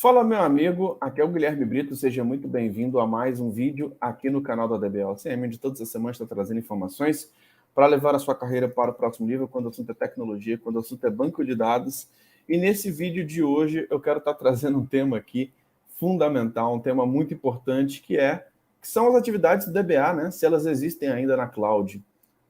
Fala, meu amigo, aqui é o Guilherme Brito, seja muito bem-vindo a mais um vídeo aqui no canal da DBLCM, onde todas as semanas está trazendo informações para levar a sua carreira para o próximo nível, quando o assunto é tecnologia, quando o assunto é banco de dados. E nesse vídeo de hoje eu quero estar trazendo um tema aqui fundamental, um tema muito importante, que são as atividades do DBA, né? Se elas existem ainda na cloud.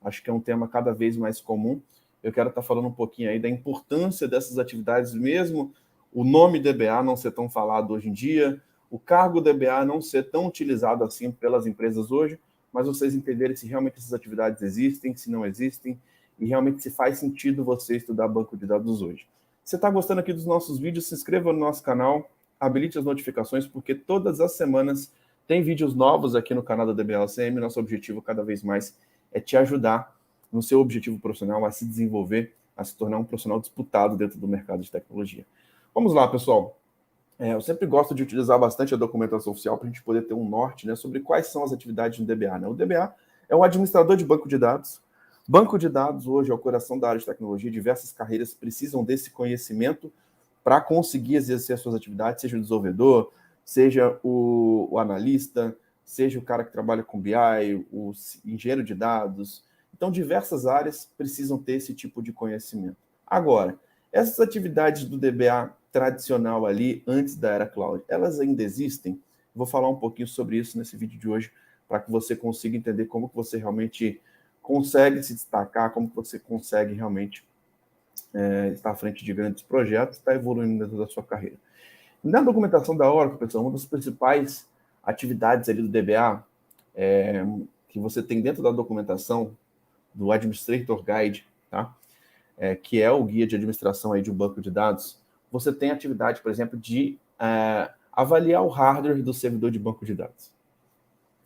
Acho que é um tema cada vez mais comum. Eu quero estar falando um pouquinho aí da importância dessas atividades mesmo, o nome DBA não ser tão falado hoje em dia, o cargo DBA não ser tão utilizado assim pelas empresas hoje, mas vocês entenderem se realmente essas atividades existem, se não existem, e realmente se faz sentido você estudar banco de dados hoje. Se você está gostando aqui dos nossos vídeos, se inscreva no nosso canal, habilite as notificações, porque todas as semanas tem vídeos novos aqui no canal da DBLCM. Nosso objetivo cada vez mais é te ajudar no seu objetivo profissional a se desenvolver, a se tornar um profissional disputado dentro do mercado de tecnologia. Vamos lá, pessoal. Eu sempre gosto de utilizar bastante a documentação oficial para a gente poder ter um norte, né, sobre quais são as atividades do DBA. Né? O DBA é um administrador de banco de dados. Banco de dados hoje é o coração da área de tecnologia. Diversas carreiras precisam desse conhecimento para conseguir exercer as suas atividades, seja o desenvolvedor, seja o analista, seja o cara que trabalha com BI, o engenheiro de dados. Então, diversas áreas precisam ter esse tipo de conhecimento. Agora, essas atividades do DBA tradicional ali, antes da era cloud, elas ainda existem? Vou falar um pouquinho sobre isso nesse vídeo de hoje, para que você consiga entender como que você realmente consegue se destacar, como que você consegue realmente estar à frente de grandes projetos, estar evoluindo dentro da sua carreira. Na documentação da Oracle, pessoal, uma das principais atividades ali do DBA que você tem dentro da documentação do Administrator Guide, tá? Que é o guia de administração aí de um banco de dados, você tem a atividade, por exemplo, de avaliar o hardware do servidor de banco de dados.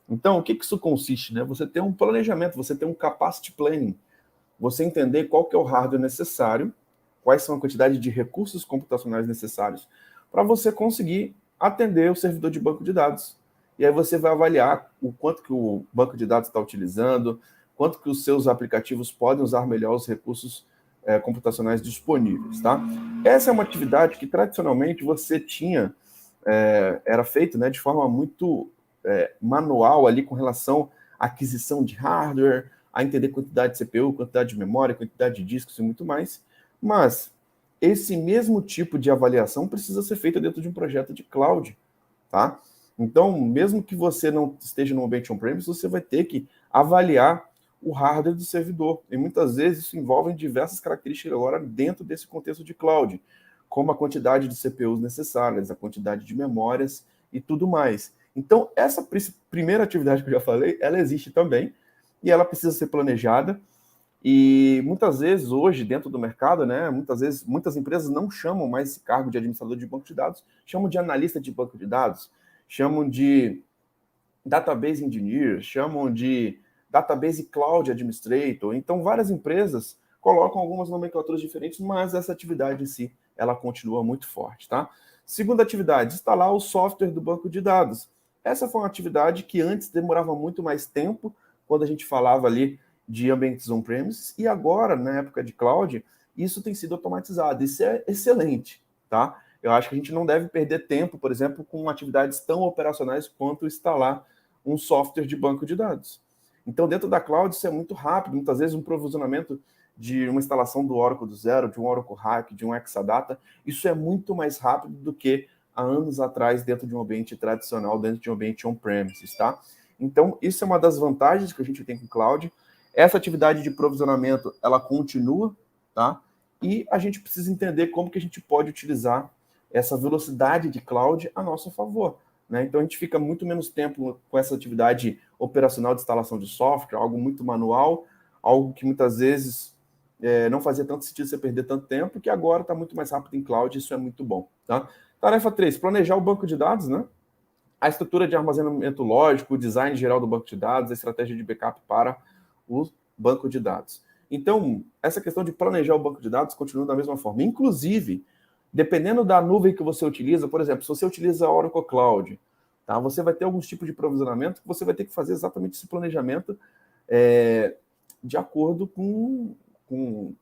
Então, o que isso consiste? Né? Você tem um planejamento, você tem um capacity planning, você entender qual que é o hardware necessário, quais são a quantidade de recursos computacionais necessários para você conseguir atender o servidor de banco de dados. E aí você vai avaliar o quanto que o banco de dados está utilizando, quanto que os seus aplicativos podem usar melhor os recursos computacionais disponíveis, tá? Essa é uma atividade que tradicionalmente você tinha, era feito, né, de forma muito manual ali com relação à aquisição de hardware, a entender quantidade de CPU, quantidade de memória, quantidade de discos e muito mais, mas esse mesmo tipo de avaliação precisa ser feita dentro de um projeto de cloud, tá? Então, mesmo que você não esteja no ambiente on-premise, você vai ter que avaliar o hardware do servidor. E muitas vezes isso envolve diversas características agora dentro desse contexto de cloud, como a quantidade de CPUs necessárias, a quantidade de memórias e tudo mais. Então, essa primeira atividade que eu já falei, ela existe também, e ela precisa ser planejada. E muitas vezes, hoje, dentro do mercado, né, muitas empresas não chamam mais esse cargo de administrador de banco de dados, chamam de analista de banco de dados, chamam de database engineer, chamam de database cloud administrator. Então, várias empresas colocam algumas nomenclaturas diferentes, mas essa atividade em si, ela continua muito forte, tá? Segunda atividade, instalar o software do banco de dados. Essa foi uma atividade que antes demorava muito mais tempo, quando a gente falava ali de ambientes on-premises, e agora, na época de cloud, isso tem sido automatizado. Isso é excelente, tá? Eu acho que a gente não deve perder tempo, por exemplo, com atividades tão operacionais quanto instalar um software de banco de dados. Então, dentro da cloud, isso é muito rápido. Muitas vezes, um provisionamento de uma instalação do Oracle do zero, de um Oracle Hack, de um Exadata, isso é muito mais rápido do que há anos atrás dentro de um ambiente tradicional, dentro de um ambiente on-premises, tá? Então, isso é uma das vantagens que a gente tem com o cloud. Essa atividade de provisionamento, ela continua, tá? E a gente precisa entender como que a gente pode utilizar essa velocidade de cloud a nosso favor. Né? Então, a gente fica muito menos tempo com essa atividade operacional de instalação de software, algo muito manual, algo que muitas vezes não fazia tanto sentido você perder tanto tempo, que agora está muito mais rápido em cloud, isso é muito bom. Tá? Tarefa 3, planejar o banco de dados, né? A estrutura de armazenamento lógico, o design geral do banco de dados, a estratégia de backup para o banco de dados. Então, essa questão de planejar o banco de dados continua da mesma forma. Inclusive, dependendo da nuvem que você utiliza, por exemplo, se você utiliza a Oracle Cloud, tá, você vai ter alguns tipos de provisionamento que você vai ter que fazer exatamente esse planejamento de acordo com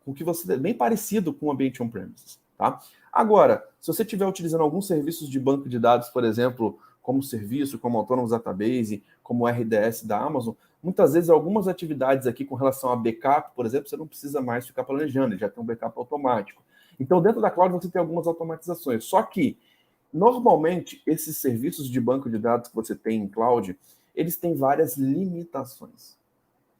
o que você... bem parecido com o ambiente on-premises. tá? Agora, se você estiver utilizando alguns serviços de banco de dados, por exemplo, como serviço, como Autonomous Database, como RDS da Amazon, muitas vezes algumas atividades aqui com relação a backup, por exemplo, você não precisa mais ficar planejando, ele já tem um backup automático. Então, dentro da cloud, você tem algumas automatizações. Só que, normalmente, esses serviços de banco de dados que você tem em cloud, eles têm várias limitações,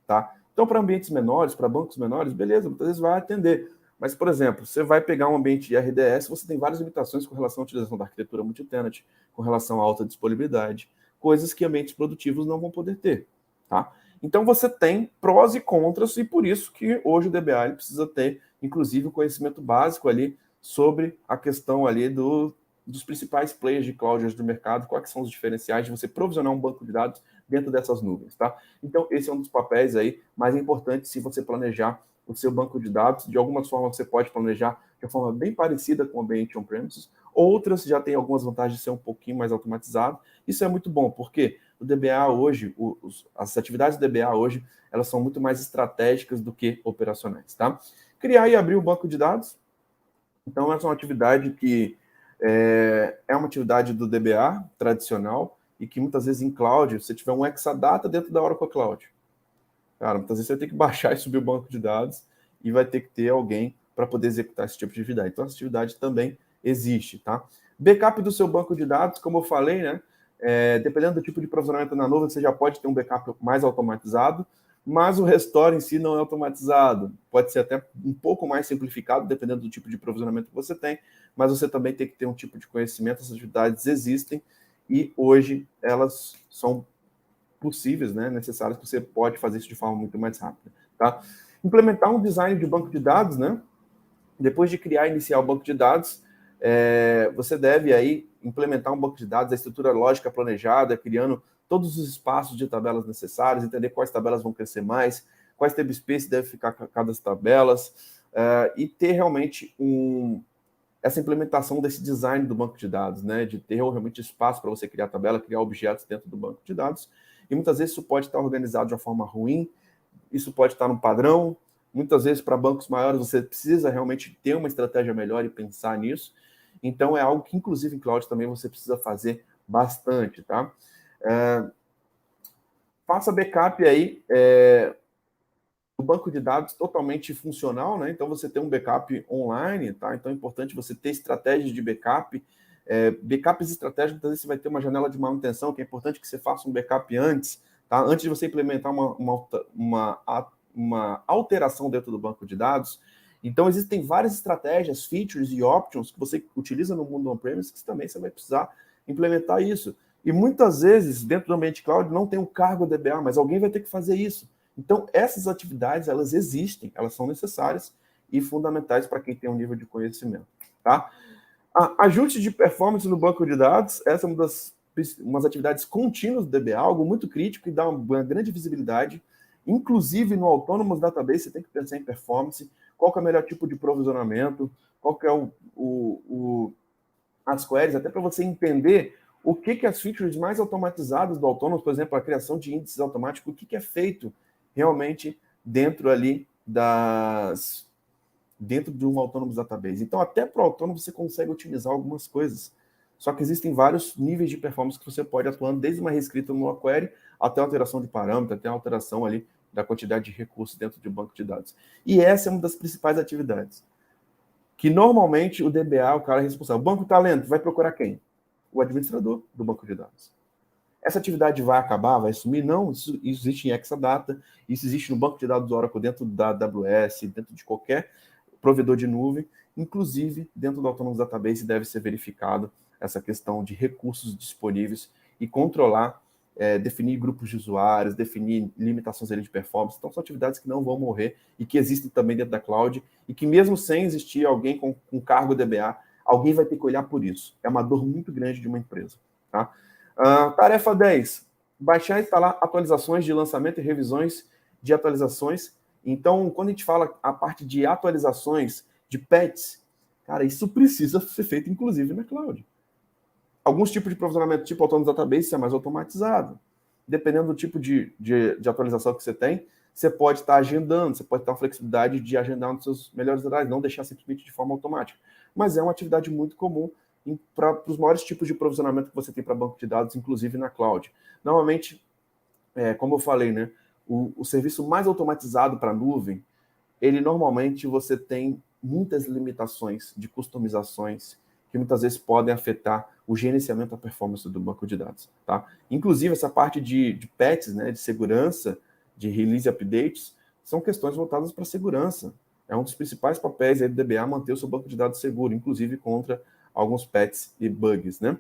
tá? Então, para ambientes menores, para bancos menores, beleza, muitas vezes vai atender. Mas, por exemplo, você vai pegar um ambiente de RDS, você tem várias limitações com relação à utilização da arquitetura multi-tenant, com relação à alta disponibilidade, coisas que ambientes produtivos não vão poder ter, tá? Então, você tem prós e contras, e por isso que hoje o DBA ele precisa ter, inclusive, o conhecimento básico ali sobre a questão ali dos principais players de cloud do mercado, quais são os diferenciais de você provisionar um banco de dados dentro dessas nuvens, tá? Então, esse é um dos papéis aí mais importantes se você planejar o seu banco de dados. De algumas formas, você pode planejar de uma forma bem parecida com o ambiente on-premises, outras já têm algumas vantagens de ser um pouquinho mais automatizado. Isso é muito bom, porque o DBA hoje, as atividades do DBA hoje, elas são muito mais estratégicas do que operacionais, tá? Criar e abrir o banco de dados. Então, essa é uma atividade que é uma atividade do DBA tradicional e que muitas vezes em cloud, se você tiver um Exadata dentro da Oracle Cloud, cara, muitas vezes você vai ter que baixar e subir o banco de dados e vai ter que ter alguém para poder executar esse tipo de atividade. Então, essa atividade também existe, tá? Backup do seu banco de dados, como eu falei, né? Dependendo do tipo de provisionamento na nuvem, você já pode ter um backup mais automatizado, mas o restore em si não é automatizado. Pode ser até um pouco mais simplificado, dependendo do tipo de provisionamento que você tem, mas você também tem que ter um tipo de conhecimento. Essas atividades existem e hoje elas são possíveis, né, necessárias, que você pode fazer isso de forma muito mais rápida, tá? Implementar um design de banco de dados, né? Depois de criar e iniciar o banco de dados, você deve aí implementar um banco de dados, a estrutura lógica planejada, criando todos os espaços de tabelas necessários, entender quais tabelas vão crescer mais, quais table space deve ficar cada tabelas, e ter realmente essa implementação desse design do banco de dados, né? De ter realmente espaço para você criar tabela, criar objetos dentro do banco de dados. E muitas vezes isso pode estar organizado de uma forma ruim, isso pode estar no padrão. Muitas vezes, para bancos maiores, você precisa realmente ter uma estratégia melhor e pensar nisso. Então, é algo que, inclusive, em cloud também você precisa fazer bastante, tá? Faça backup aí do banco de dados totalmente funcional, né? Então, você tem um backup online, tá? Então, é importante você ter estratégias de backup. Backups estratégicos, muitas vezes você vai ter uma janela de manutenção, que é importante que você faça um backup antes, tá? Antes de você implementar uma alteração dentro do banco de dados. Então, existem várias estratégias, features e options que você utiliza no mundo on-premise que também você vai precisar implementar isso. E muitas vezes, dentro do ambiente cloud, não tem um cargo DBA, mas alguém vai ter que fazer isso. Então, essas atividades, elas existem, elas são necessárias e fundamentais para quem tem um nível de conhecimento, tá? Ajuste de performance no banco de dados, essa é umas atividades contínuas do DBA, algo muito crítico e dá uma grande visibilidade. Inclusive, no Autonomous Database, você tem que pensar em performance, qual que é o melhor tipo de provisionamento, qual que é as queries, até para você entender o que as features mais automatizadas do Autonomous, por exemplo, a criação de índices automáticos, o que é feito realmente dentro ali dentro de um Autonomous Database. Então, até para o Autonomous você consegue otimizar algumas coisas. Só que existem vários níveis de performance que você pode atuando, desde uma reescrita numa query, até a alteração de parâmetro, até a alteração ali da quantidade de recursos dentro de um banco de dados. E essa é uma das principais atividades. Que normalmente o DBA, o cara é responsável. O banco está lento, vai procurar quem? O administrador do banco de dados. Essa atividade vai acabar, vai sumir? Não, isso existe em Exadata, isso existe no banco de dados do Oracle, dentro da AWS, dentro de qualquer provedor de nuvem, inclusive dentro do Autonomous Database deve ser verificado essa questão de recursos disponíveis e controlar, definir grupos de usuários, definir limitações ali de performance. Então, são atividades que não vão morrer e que existem também dentro da cloud e que mesmo sem existir alguém com cargo DBA, alguém vai ter que olhar por isso. É uma dor muito grande de uma empresa, tá? Tarefa 10. Baixar e instalar atualizações de lançamento e revisões de atualizações. Então, quando a gente fala a parte de atualizações, de patches, cara, isso precisa ser feito, inclusive, na cloud. Alguns tipos de provisionamento, tipo Autonomous Database, é mais automatizado. Dependendo do tipo de atualização que você tem, você pode estar agendando, você pode ter uma flexibilidade de agendar nos seus melhores horários, não deixar simplesmente de forma automática. Mas é uma atividade muito comum para os maiores tipos de provisionamento que você tem para banco de dados, inclusive na cloud. Normalmente, como eu falei, né, o serviço mais automatizado para a nuvem, ele normalmente você tem muitas limitações de customizações que muitas vezes podem afetar o gerenciamento da performance do banco de dados. Tá? Inclusive, essa parte de patches, né, de segurança, de release updates, são questões voltadas para a segurança. É um dos principais papéis aí do DBA manter o seu banco de dados seguro, inclusive contra alguns patches e bugs. Né?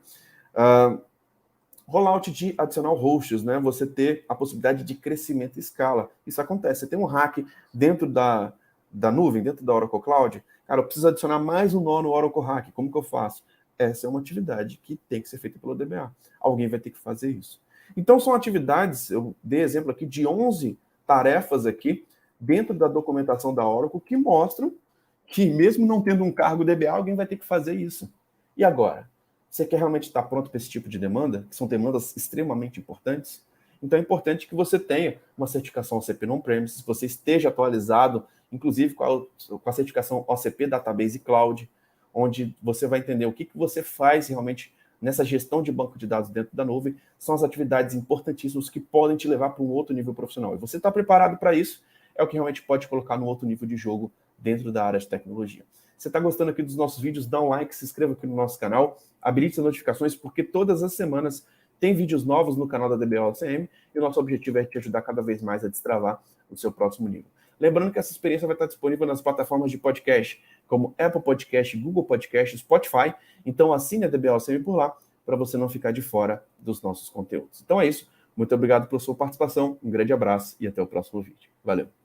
Rollout de adicional hosts, né? Você ter a possibilidade de crescimento e escala. Isso acontece. Você tem um hack dentro da nuvem, dentro da Oracle Cloud. Cara, eu preciso adicionar mais um nó no Oracle Hack. Como que eu faço? Essa é uma atividade que tem que ser feita pelo DBA. Alguém vai ter que fazer isso. Então, são atividades, eu dei exemplo aqui de 11 tarefas aqui dentro da documentação da Oracle que mostram que, mesmo não tendo um cargo DBA, alguém vai ter que fazer isso. E agora? Você quer realmente estar pronto para esse tipo de demanda, que são demandas extremamente importantes? Então é importante que você tenha uma certificação OCP on-premise, você esteja atualizado, inclusive com a certificação OCP Database Cloud, onde você vai entender o que você faz realmente nessa gestão de banco de dados dentro da nuvem. São as atividades importantíssimas que podem te levar para um outro nível profissional. E você está preparado para isso, é o que realmente pode colocar no outro nível de jogo dentro da área de tecnologia. Se você está gostando aqui dos nossos vídeos, dá um like, se inscreva aqui no nosso canal, habilite as notificações, porque todas as semanas tem vídeos novos no canal da DBA-OCM e o nosso objetivo é te ajudar cada vez mais a destravar o seu próximo nível. Lembrando que essa experiência vai estar disponível nas plataformas de podcast, como Apple Podcast, Google Podcast, Spotify. Então assine a DBA-OCM por lá, para você não ficar de fora dos nossos conteúdos. Então é isso. Muito obrigado pela sua participação, um grande abraço e até o próximo vídeo. Valeu!